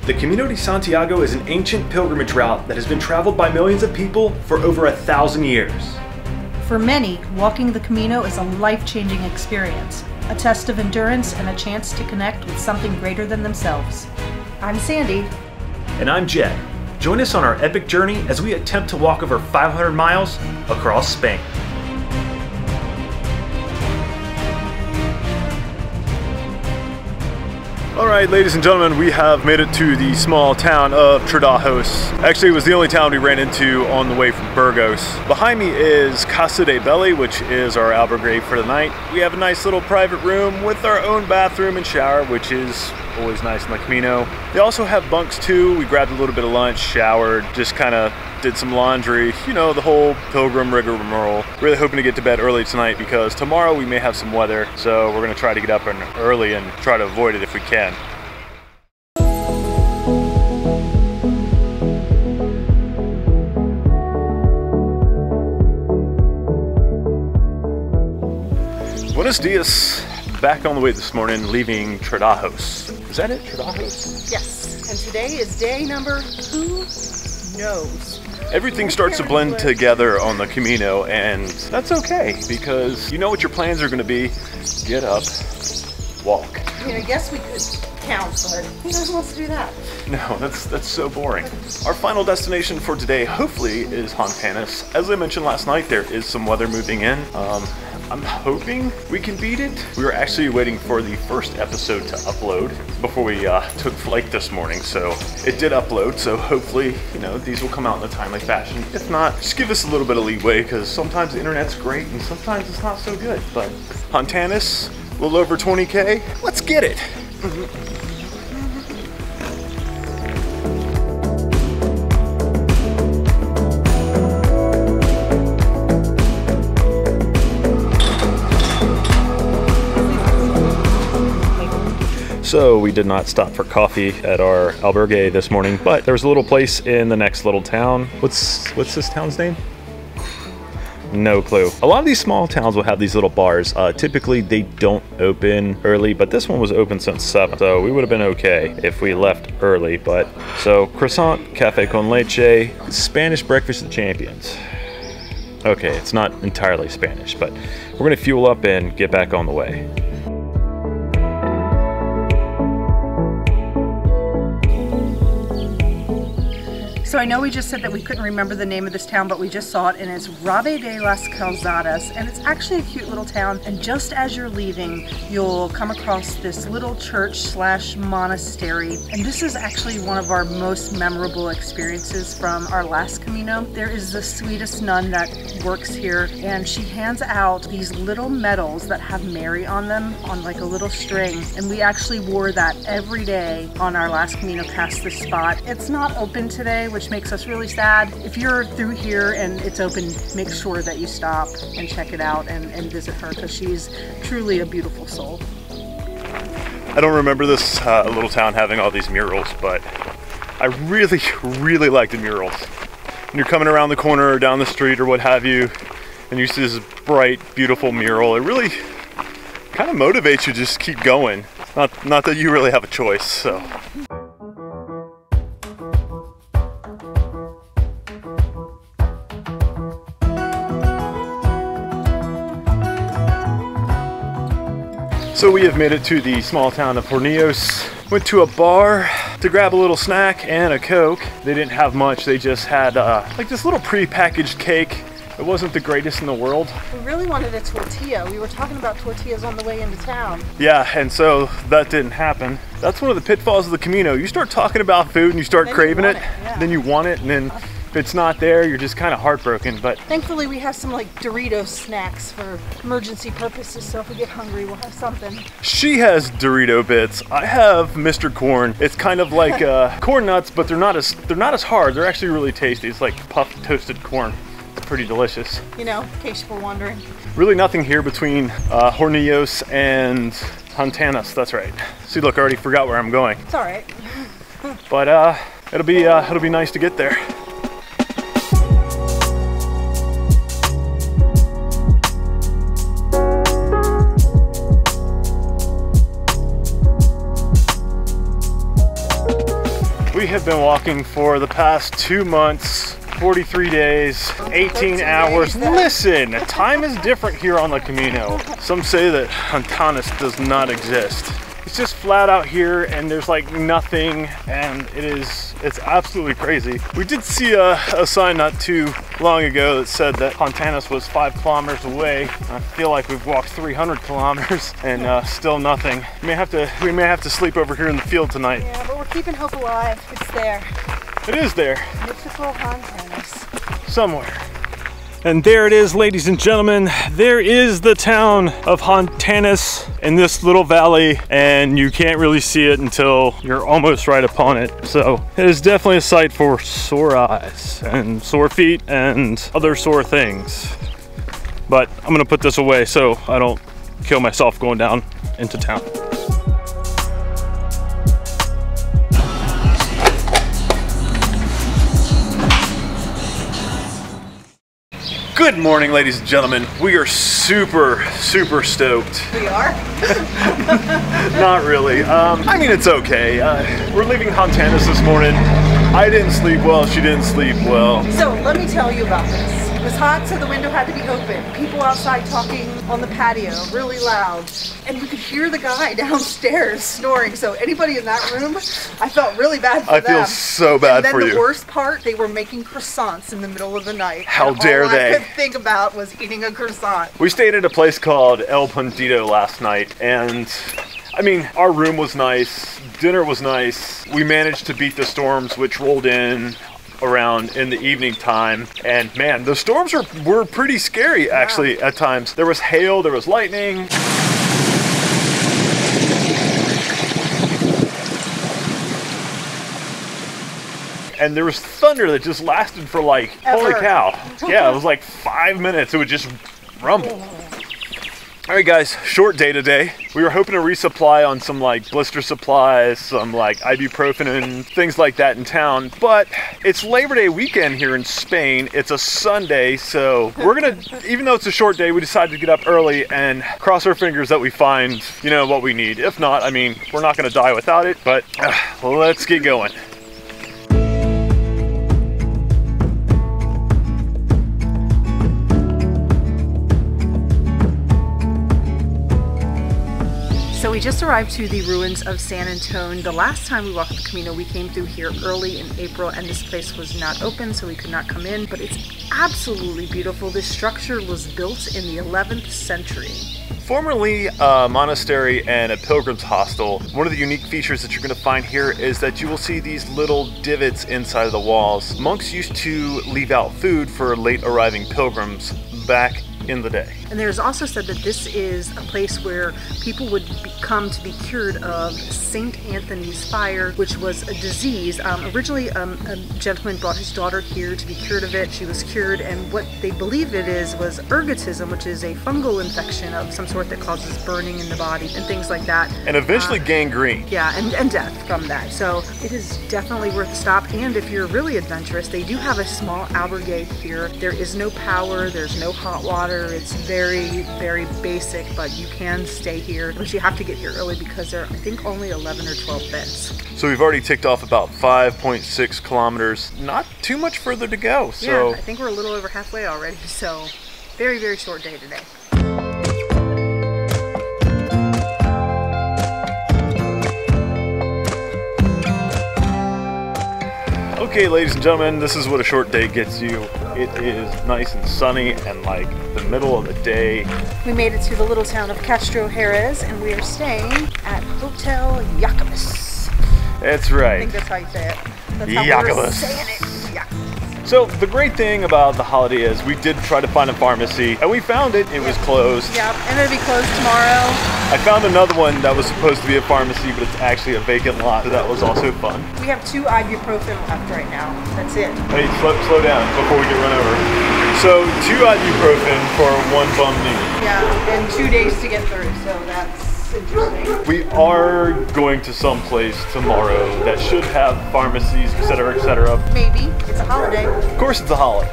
The Camino de Santiago is an ancient pilgrimage route that has been traveled by millions of people for over 1,000 years. For many, walking the Camino is a life-changing experience, a test of endurance and a chance to connect with something greater than themselves. I'm Sandy. And I'm Jed. Join us on our epic journey as we attempt to walk over 500 miles across Spain. Alright, ladies and gentlemen, we have made it to the small town of Tardajos. Actually, it was the only town we ran into on the way from Burgos. Behind me is Casa de Belly, which is our albergue for the night. We have a nice little private room with our own bathroom and shower, which is always nice in the Camino. They also have bunks too. We grabbed a little bit of lunch, showered, just kind of did some laundry, you know, the whole pilgrim rigmarole. Really hoping to get to bed early tonight because tomorrow we may have some weather, so we're gonna try to get up early and try to avoid it if we can. Buenos dias. Back on the way this morning, leaving Tardajos. Is that it, Tardajos? Yes, and today is day number, who knows? Everything starts to blend together on the Camino, and that's okay because you know what your plans are going to be. Get up, walk. I mean, I guess we could count, but who knows who wants to do that? No, that's so boring. Our final destination for today, hopefully, is Hontanas. As I mentioned last night, there is some weather moving in. I'm hoping we can beat it. We were actually waiting for the first episode to upload before we took flight this morning, so it did upload, so hopefully, you know, these will come out in a timely fashion. If not, just give us a little bit of leeway, because sometimes the internet's great and sometimes it's not so good. But Hontanas, a little over 20K, let's get it. So we did not stop for coffee at our albergue this morning, but there was a little place in the next little town. What's this town's name? No clue. A lot of these small towns will have these little bars. Typically they don't open early, but this one was open since 7, so we would have been okay if we left early. But so croissant, cafe con leche, Spanish breakfast of champions. Okay, it's not entirely Spanish, but we're gonna fuel up and get back on the way. So I know we just said that we couldn't remember the name of this town, but we just saw it, and it's Rabe de las Calzadas, and it's actually a cute little town. And just as you're leaving, you'll come across this little church slash monastery, and this is actually one of our most memorable experiences from our last Camino. There is the sweetest nun that works here, and she hands out these little medals that have Mary on them on like a little string, and we actually wore that every day on our last Camino past this spot. It's not open today, which makes us really sad. If you're through here and it's open, make sure that you stop and check it out and visit her, because she's truly a beautiful soul. I don't remember this little town having all these murals, but I really like the murals. When you're coming around the corner or down the street or what have you, and you see this bright, beautiful mural, it really kind of motivates you to just keep going. Not that you really have a choice, so. So we have made it to the small town of Hornillos. Went to a bar to grab a little snack and a Coke. They didn't have much, they just had like this little pre-packaged cake. It wasn't the greatest in the world. We really wanted a tortilla. We were talking about tortillas on the way into town. Yeah, and so that didn't happen. That's one of the pitfalls of the Camino. You start talking about food and you start craving it, yeah. Then you want it, and then if it's not there, you're just kind of heartbroken. But thankfully we have some like Doritos snacks for emergency purposes, so if we get hungry we'll have something. She has Dorito bits. I have Mr. Corn. It's kind of like corn nuts, but they're not as hard. They're actually really tasty. It's like puffed toasted corn. It's pretty delicious. You know, in case you were wondering. Really nothing here between Hornillos and Hontanas. That's right. See, look, I already forgot where I'm going. It's all right. But it'll be nice to get there. We have been walking for the past 2 months, 43 days, 18 hours. Listen, time is different here on the Camino. Some say that Hontanas does not exist. It's just flat out here and there's like nothing, and it's absolutely crazy. We did see a sign not too long ago that said that Hontanas was 5 kilometers away. I feel like we've walked 300 kilometers and still nothing. We may have to sleep over here in the field tonight. Yeah, but we're keeping hope alive. It's there. It is there. Mythical Hontanas. Somewhere. And there it is, ladies and gentlemen. There is the town of Hontanas in this little valley, and you can't really see it until you're almost right upon it. So it is definitely a sight for sore eyes and sore feet and other sore things. But I'm gonna put this away so I don't kill myself going down into town. Good morning, ladies and gentlemen. We are super stoked. We are? Not really. I mean, it's okay. We're leaving Hontanas this morning. I didn't sleep well, she didn't sleep well. So let me tell you about this. It was hot, so the window had to be open. People outside talking on the patio, really loud. And we could hear the guy downstairs snoring. So anybody in that room, I felt really bad for them. I feel so bad for you. And then the worst part, they were making croissants in the middle of the night. How dare they? All I could think about was eating a croissant. We stayed at a place called El Puntito last night, and I mean, our room was nice, dinner was nice. We managed to beat the storms which rolled in around in the evening time, and man, the storms were pretty scary actually at times. There was hail, there was lightning. And there was thunder that just lasted for like, holy cow. Yeah, it was like 5 minutes, it would just rumble. All right guys, short day today. We were hoping to resupply on some like blister supplies, some like ibuprofen and things like that in town, but it's Labor Day weekend here in Spain. It's a Sunday, so we're gonna, even though it's a short day, we decided to get up early and cross our fingers that we find, you know, what we need. If not, I mean, we're not gonna die without it, but let's get going. So we just arrived to the ruins of San Anton. The last time we walked the Camino, we came through here early in April, and this place was not open, so we could not come in, but it's absolutely beautiful. This structure was built in the 11th century. Formerly a monastery and a pilgrim's hostel, one of the unique features that you're going to find here is that you will see these little divots inside of the walls. Monks used to leave out food for late arriving pilgrims back in the day. And there's also said that this is a place where people would come to be cured of St. Anthony's fire, which was a disease. Originally, a gentleman brought his daughter here to be cured of it. She was cured, and what they believe it is was ergotism, which is a fungal infection of some sort that causes burning in the body and things like that. And eventually gangrene. Yeah, and death from that. So it is definitely worth a stop. And if you're really adventurous, they do have a small albergue here. There is no power, there's no hot water. It's very basic, but you can stay here, but you have to get here early because there are, I think, only 11 or 12 beds. So we've already ticked off about 5.6 kilometers, not too much further to go. So yeah, I think we're a little over halfway already, so very short day today. Okay, ladies and gentlemen, this is what a short day gets you. It is nice and sunny and like the middle of the day. We made it to the little town of Castrojeriz, and we are staying at Hotel Jacobus. That's right. I think that's how you say it. That's how we're saying it. Jacobus. So the great thing about the holiday is we did try to find a pharmacy, and we found it. It was closed. Yeah, and it'll be closed tomorrow. I found another one that was supposed to be a pharmacy, but it's actually a vacant lot, so that was also fun. We have 2 ibuprofen left right now. That's it. Hey, slow down before we get run over. So 2 ibuprofen for 1 bum knee. Yeah, and 2 days to get through, so that's interesting. We are going to some place tomorrow that should have pharmacies, etc., etc. Maybe. It's a holiday. Of course it's a holiday.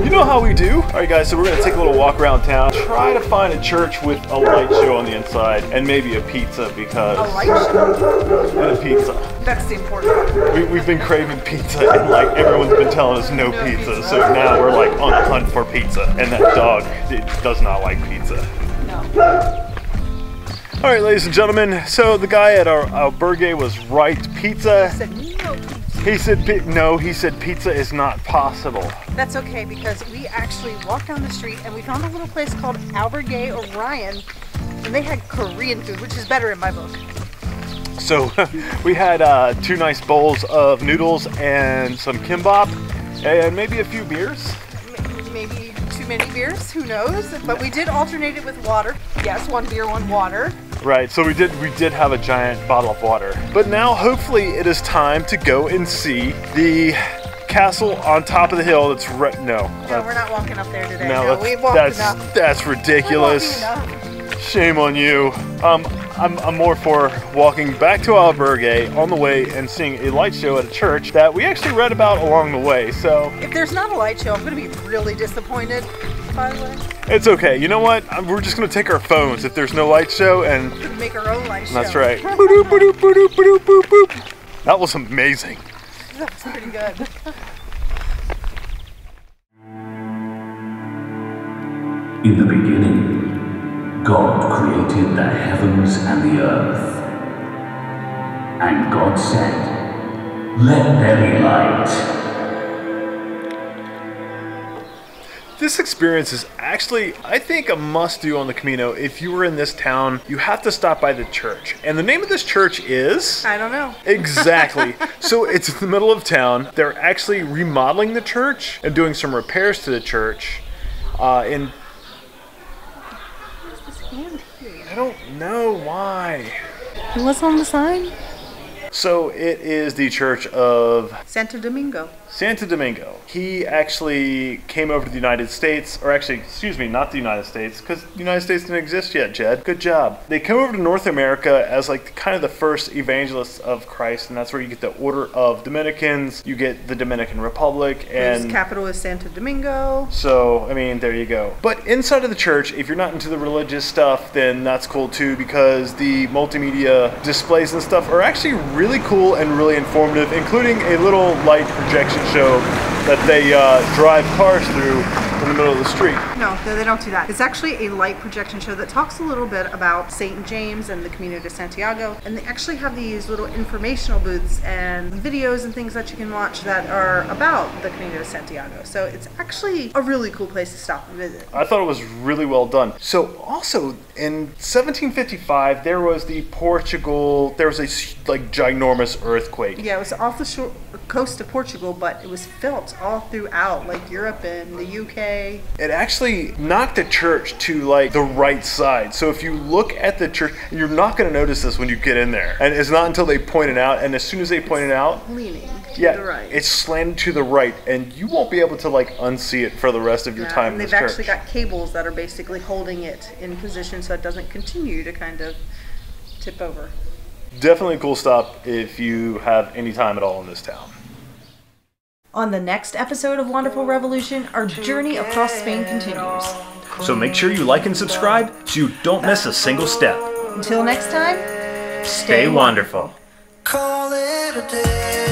You know how we do. All right, guys, so we're gonna take a little walk around town, try to find a church with a light show on the inside, and maybe a pizza because... A light show? And a pizza. That's the important part. We've been craving pizza, and like everyone's been telling us no pizza, so now we're like on the hunt for pizza. And that dog does not like pizza. No. All right, ladies and gentlemen, so the guy at our albergue was right. Pizza. He said no pizza. He said no. He said pizza is not possible. That's okay because we actually walked down the street and we found a little place called Albergue Orion, and they had Korean food, which is better in my book. So we had 2 nice bowls of noodles and some kimbap, and maybe a few beers. Maybe too many beers, who knows? But we did alternate it with water. Yes, 1 beer, 1 water. Right, so we did have a giant bottle of water. But now hopefully it is time to go and see the castle on top of the hill that's No, we're not walking up there today. No, we've walked enough. That's ridiculous. Shame on you. I'm more for walking back to albergue on the way and seeing a light show at a church that we actually read about along the way. So if there's not a light show, I'm going to be really disappointed, by the way. It's okay. You know what? We're just going to take our phones if there's no light show and make our own light show. That's right. Boop, boop, boop, boop, boop, boop. That was amazing. That was pretty good. In the beginning, God created the heavens and the earth. And God said, "Let there be light." This experience is actually, I think, a must-do on the Camino. If you were in this town, you have to stop by the church. And the name of this church is... I don't know. Exactly. So it's in the middle of town. They're actually remodeling the church and doing some repairs to the church. What's this hand here? I don't know why. What's on the sign? So it is the church of... Santo Domingo. Santo Domingo. He actually came over to the United States, or actually, excuse me, not the United States, because the United States didn't exist yet, Jed. Good job. They came over to North America as like kind of the first evangelists of Christ, and that's where you get the Order of Dominicans, you get the Dominican Republic, and... Whose capital is Santo Domingo. So, I mean, there you go. But inside of the church, if you're not into the religious stuff, then that's cool too, because the multimedia displays and stuff are actually really cool and really informative, including a little light projection show that they drive cars through in the middle of the street. No, they don't do that. It's actually a light projection show that talks a little bit about St. James and the Camino de Santiago, and they actually have these little informational booths and videos and things that you can watch that are about the Camino de Santiago. So it's actually a really cool place to stop and visit. I thought it was really well done. So also in 1755 there was a like ginormous earthquake. Yeah, it was off the coast of Portugal, but it was felt all throughout, like Europe and the UK. It actually knocked the church to like the right side. So if you look at the church, you're not going to notice this when you get in there. And it's not until they point it out, and as soon as they point it out, leaning to the right. It's slanted to the right, and you won't be able to like unsee it for the rest of your time in this church. And they've actually got cables that are basically holding it in position so it doesn't continue to kind of tip over. Definitely a cool stop if you have any time at all in this town. On the next episode of Wanderful Revolution, our journey across Spain continues. So make sure you like and subscribe so you don't miss a single step. Until next time, stay wonderful. Call it a day.